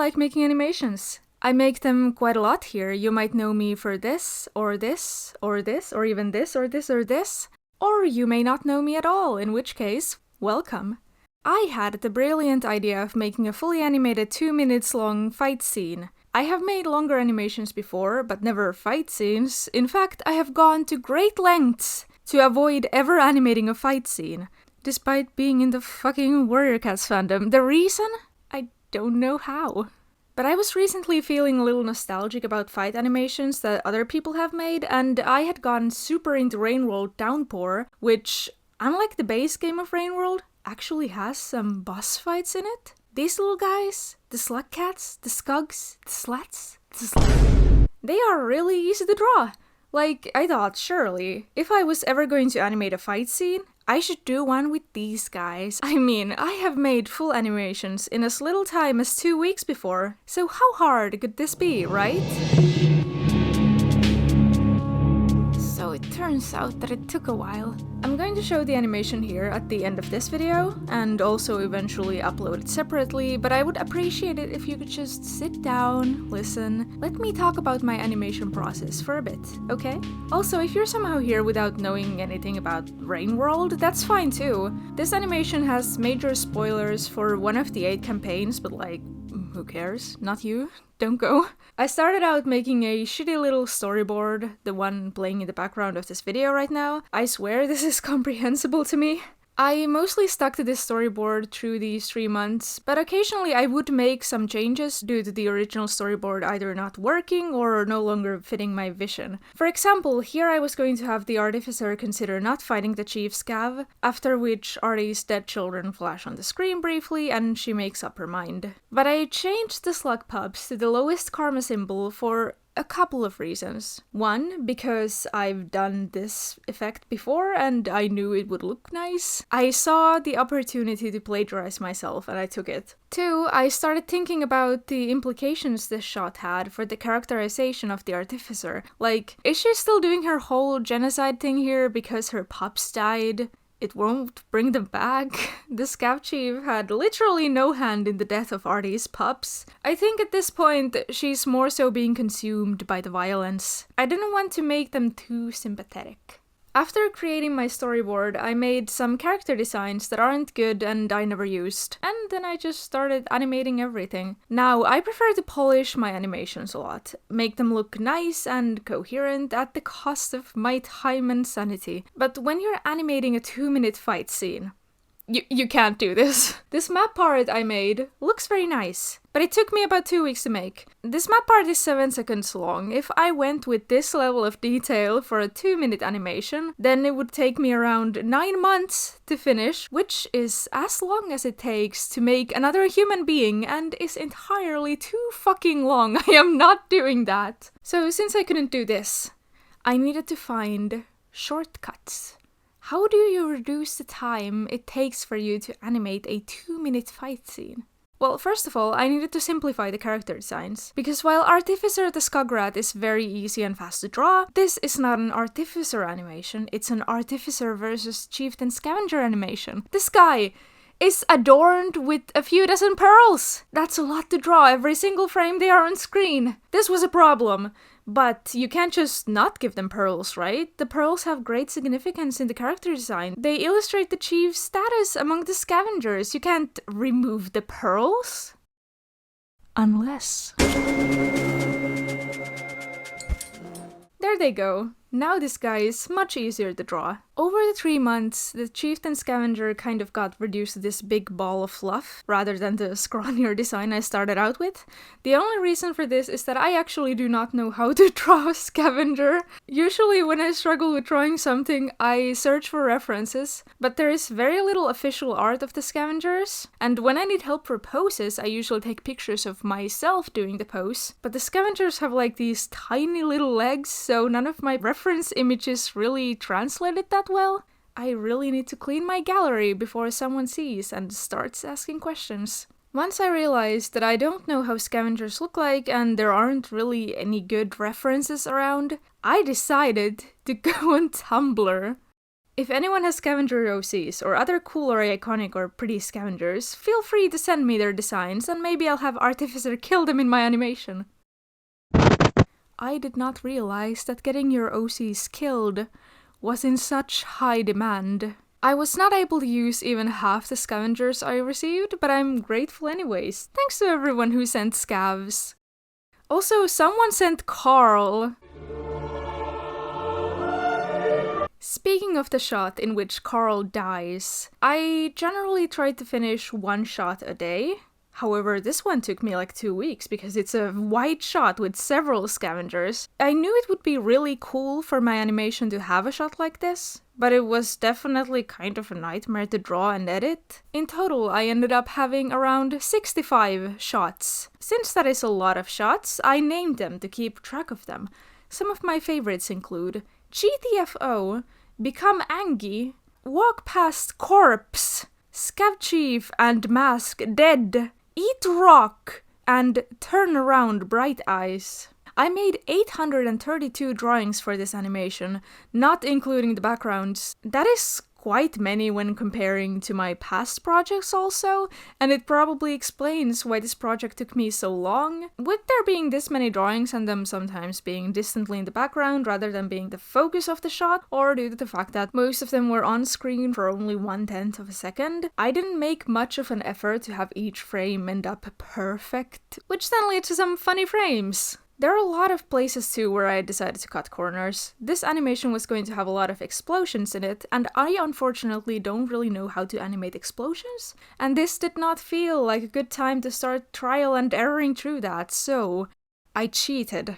like making animations. I make them quite a lot here. You might know me for this, or this, or this, or even this, or this, or this. Or you may not know me at all, in which case, welcome. I had the brilliant idea of making a fully animated 2 minutes long fight scene. I have made longer animations before, but never fight scenes. In fact, I have gone to great lengths to avoid ever animating a fight scene, despite being in the fucking Warrior Cats fandom. The reason? I don't know how. But I was recently feeling a little nostalgic about fight animations that other people have made, and I had gotten super into Rainworld Downpour, which, unlike the base game of Rainworld, actually has some boss fights in it. These little guys, the slug cats, the skugs, the slats, they are really easy to draw. Like, I thought, surely, if I was ever going to animate a fight scene, I should do one with these guys. I mean, I have made full animations in as little time as 2 weeks before, so how hard could this be, right? So it turns out that it took a while. I'm going to show the animation here at the end of this video, and also eventually upload it separately, but I would appreciate it if you could just sit down, listen, let me talk about my animation process for a bit, okay? Also, if you're somehow here without knowing anything about Rainworld, that's fine too. This animation has major spoilers for one of the 8 campaigns, but like, who cares? Not you. Don't go. I started out making a shitty little storyboard, the one playing in the background of this video right now. I swear this is comprehensible to me. I mostly stuck to this storyboard through these 3 months, but occasionally I would make some changes due to the original storyboard either not working or no longer fitting my vision. For example, here I was going to have the Artificer consider not fighting the Chief Scav, after which Artie's dead children flash on the screen briefly and she makes up her mind. But I changed the slug pups to the lowest karma symbol for a couple of reasons. One, because I've done this effect before and I knew it would look nice. I saw the opportunity to plagiarize myself and I took it. Two, I started thinking about the implications this shot had for the characterization of the Artificer. Like, is she still doing her whole genocide thing here because her pups died? It won't bring them back. The Scav Chief had literally no hand in the death of Artie's pups. I think at this point, she's more so being consumed by the violence. I didn't want to make them too sympathetic. After creating my storyboard, I made some character designs that aren't good and I never used. And then I just started animating everything. Now, I prefer to polish my animations a lot, make them look nice and coherent at the cost of my time and sanity. But when you're animating a 2-minute fight scene, you can't do this. This map part I made looks very nice, but it took me about 2 weeks to make. This map part is 7 seconds long. If I went with this level of detail for a 2-minute animation, then it would take me around 9 months to finish, which is as long as it takes to make another human being and is entirely too fucking long. I am not doing that. So since I couldn't do this, I needed to find shortcuts. How do you reduce the time it takes for you to animate a 2-minute fight scene? Well, first of all, I needed to simplify the character designs, because while Artificer the Skugrat is very easy and fast to draw, this is not an Artificer animation, it's an Artificer versus Chieftain Scavenger animation. This guy is adorned with a few dozen pearls! That's a lot to draw every single frame they are on screen. This was a problem. But you can't just not give them pearls, right? The pearls have great significance in the character design. They illustrate the chief's status among the scavengers. You can't remove the pearls? Unless... There they go. Now this guy is much easier to draw. Over the 3 months, the Chieftain Scavenger kind of got reduced to this big ball of fluff, rather than the scrawnier design I started out with. The only reason for this is that I actually do not know how to draw a scavenger. Usually when I struggle with drawing something, I search for references, but there is very little official art of the scavengers, and when I need help for poses, I usually take pictures of myself doing the pose. But the scavengers have like these tiny little legs, so none of my reference images really translated that well. I really need to clean my gallery before someone sees and starts asking questions. Once I realized that I don't know how scavengers look like and there aren't really any good references around, I decided to go on Tumblr. If anyone has scavenger OCs or other cool or iconic or pretty scavengers, feel free to send me their designs and maybe I'll have Artificer kill them in my animation. I did not realize that getting your OCs killed was in such high demand. I was not able to use even half the scavengers I received, but I'm grateful anyways. Thanks to everyone who sent scavs. Also, someone sent Carl. Speaking of the shot in which Carl dies, I generally try to finish one shot a day. However, this one took me like 2 weeks because it's a wide shot with several scavengers. I knew it would be really cool for my animation to have a shot like this, but it was definitely kind of a nightmare to draw and edit. In total, I ended up having around 65 shots. Since that is a lot of shots, I named them to keep track of them. Some of my favorites include GTFO, Become Angie, Walk Past Corpse, Scav Chief and Mask Dead, Eat Rock, and Turn Around Bright Eyes. I made 832 drawings for this animation, not including the backgrounds. That is quite many when comparing to my past projects also, and it probably explains why this project took me so long. With there being this many drawings and them sometimes being distantly in the background rather than being the focus of the shot, or due to the fact that most of them were on screen for only 1/10 of a second, I didn't make much of an effort to have each frame end up perfect, which then led to some funny frames. There are a lot of places too where I decided to cut corners. This animation was going to have a lot of explosions in it, and I unfortunately don't really know how to animate explosions, and this did not feel like a good time to start trial and erroring through that, so I cheated.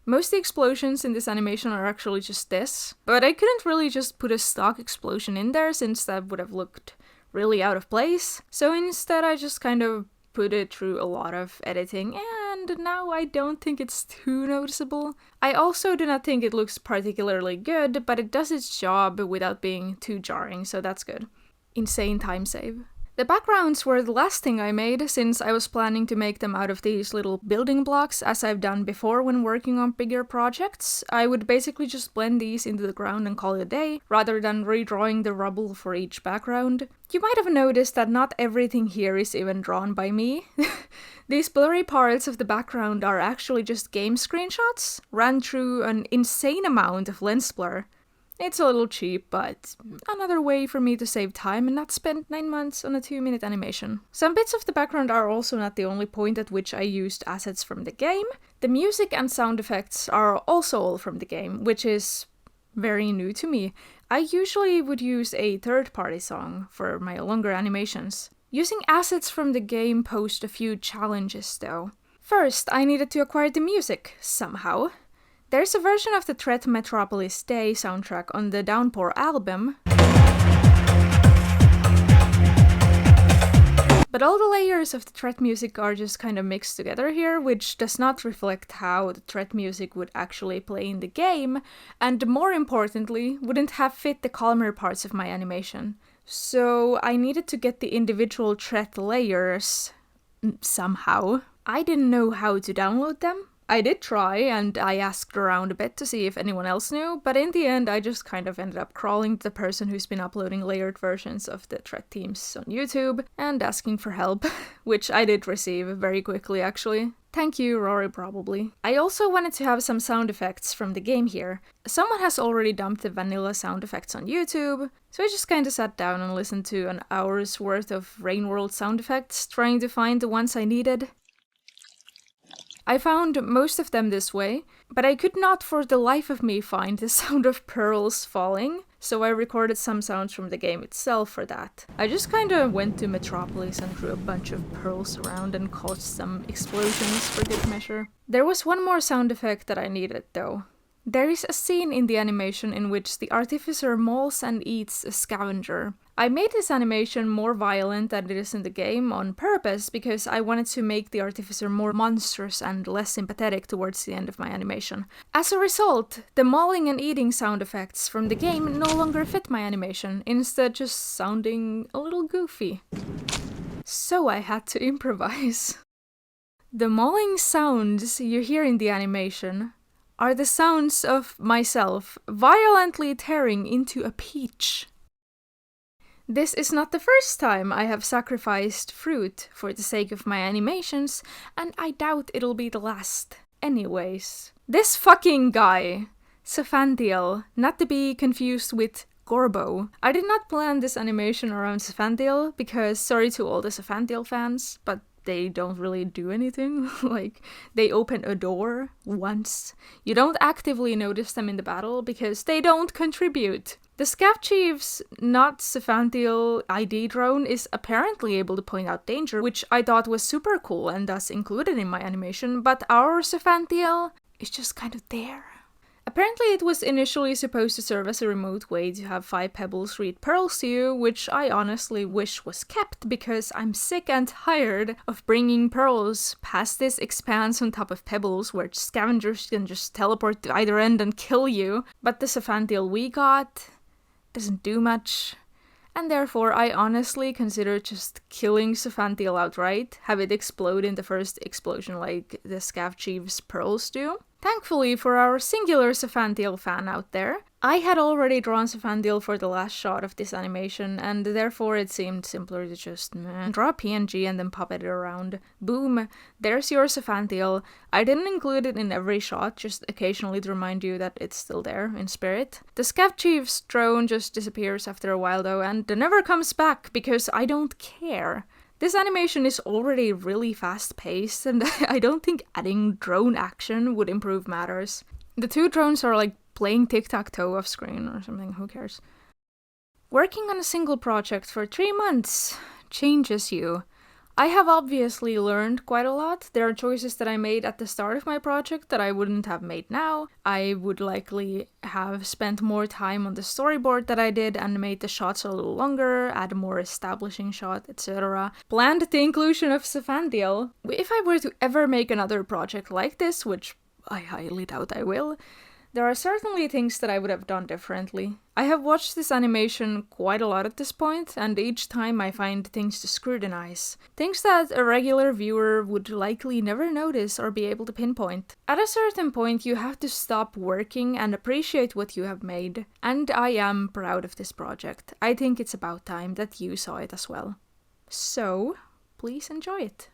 Most of the explosions in this animation are actually just this, but I couldn't really just put a stock explosion in there since that would have looked really out of place, so instead I just kind of put it through a lot of editing, and now I don't think it's too noticeable. I also do not think it looks particularly good, but it does its job without being too jarring, so that's good. Insane time save. The backgrounds were the last thing I made, since I was planning to make them out of these little building blocks, as I've done before when working on bigger projects. I would basically just blend these into the ground and call it a day, rather than redrawing the rubble for each background. You might have noticed that not everything here is even drawn by me. These blurry parts of the background are actually just game screenshots, ran through an insane amount of lens blur. It's a little cheap, but another way for me to save time and not spend 9 months on a 2-minute animation. Some bits of the background are also not the only point at which I used assets from the game. The music and sound effects are also all from the game, which is very new to me. I usually would use a third-party song for my longer animations. Using assets from the game posed a few challenges though. First, I needed to acquire the music, somehow. There's a version of the Threat Metropolis Day soundtrack on the Downpour album, but all the layers of the threat music are just kind of mixed together here, which does not reflect how the threat music would actually play in the game, and more importantly, wouldn't have fit the calmer parts of my animation. So I needed to get the individual threat layers somehow. I didn't know how to download them. I did try, and I asked around a bit to see if anyone else knew, but in the end I just kind of ended up crawling to the person who's been uploading layered versions of the threat teams on YouTube and asking for help, which I did receive very quickly actually. Thank you, Rory, probably. I also wanted to have some sound effects from the game here. Someone has already dumped the vanilla sound effects on YouTube, so I just kinda sat down and listened to an hour's worth of Rainworld sound effects, trying to find the ones I needed. I found most of them this way, but I could not for the life of me find the sound of pearls falling, so I recorded some sounds from the game itself for that. I just kinda went to Metropolis and threw a bunch of pearls around and caused some explosions for good measure. There was one more sound effect that I needed though. There is a scene in the animation in which the Artificer mauls and eats a scavenger. I made this animation more violent than it is in the game on purpose because I wanted to make the Artificer more monstrous and less sympathetic towards the end of my animation. As a result, the mauling and eating sound effects from the game no longer fit my animation, instead just sounding a little goofy. So I had to improvise. The mauling sounds you hear in the animation are the sounds of myself violently tearing into a peach. This is not the first time I have sacrificed fruit for the sake of my animations, and I doubt it'll be the last. Anyways, this fucking guy, Stefan Deal, not to be confused with Gorbo. I did not plan this animation around Stefan Deal because, sorry to all the Stefan Deal fans, but they don't really do anything. Like, they open a door once. You don't actively notice them in the battle because they don't contribute. The Scav Chief's Not-sofanthiel ID drone is apparently able to point out danger, which I thought was super cool and thus included in my animation, but our Stefanthiel is just kind of there. Apparently it was initially supposed to serve as a remote way to have 5 pebbles read pearls to you, which I honestly wish was kept because I'm sick and tired of bringing pearls past this expanse on top of pebbles where scavengers can just teleport to either end and kill you. But the Stefanthiel we got doesn't do much, and therefore I honestly consider just killing Stefanthiel outright, have it explode in the first explosion like the Scav Chief's pearls do. Thankfully for our singular Stefanthiel fan out there, I had already drawn Stefanthiel for the last shot of this animation, and therefore it seemed simpler to just draw a PNG and then pop it around. Boom, there's your Stefanthiel. I didn't include it in every shot, just occasionally to remind you that it's still there in spirit. The Scav Chief's drone just disappears after a while though, and never comes back because I don't care. This animation is already really fast-paced, and I don't think adding drone action would improve matters. The 2 drones are like playing tic-tac-toe off screen or something, who cares? Working on a single project for 3 months changes you. I have obviously learned quite a lot. There are choices that I made at the start of my project that I wouldn't have made now. I would likely have spent more time on the storyboard that I did and made the shots a little longer, add a more establishing shot, etc. Planned the inclusion of Stefan Deal. If I were to ever make another project like this, which I highly doubt I will, there are certainly things that I would have done differently. I have watched this animation quite a lot at this point, and each time I find things to scrutinize. Things that a regular viewer would likely never notice or be able to pinpoint. At a certain point, you have to stop working and appreciate what you have made. And I am proud of this project. I think it's about time that you saw it as well. So, please enjoy it.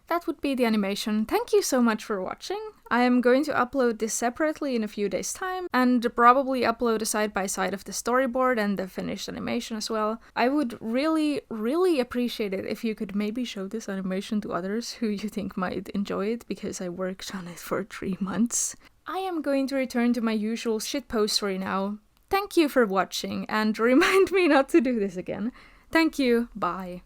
that would be the animation. Thank you so much for watching. I am going to upload this separately in a few days' time, and probably upload a side-by-side of the storyboard and the finished animation as well. I would really, really appreciate it if you could maybe show this animation to others who you think might enjoy it, because I worked on it for 3 months. I am going to return to my usual shitpostery now. Thank you for watching, and remind me not to do this again. Thank you, bye.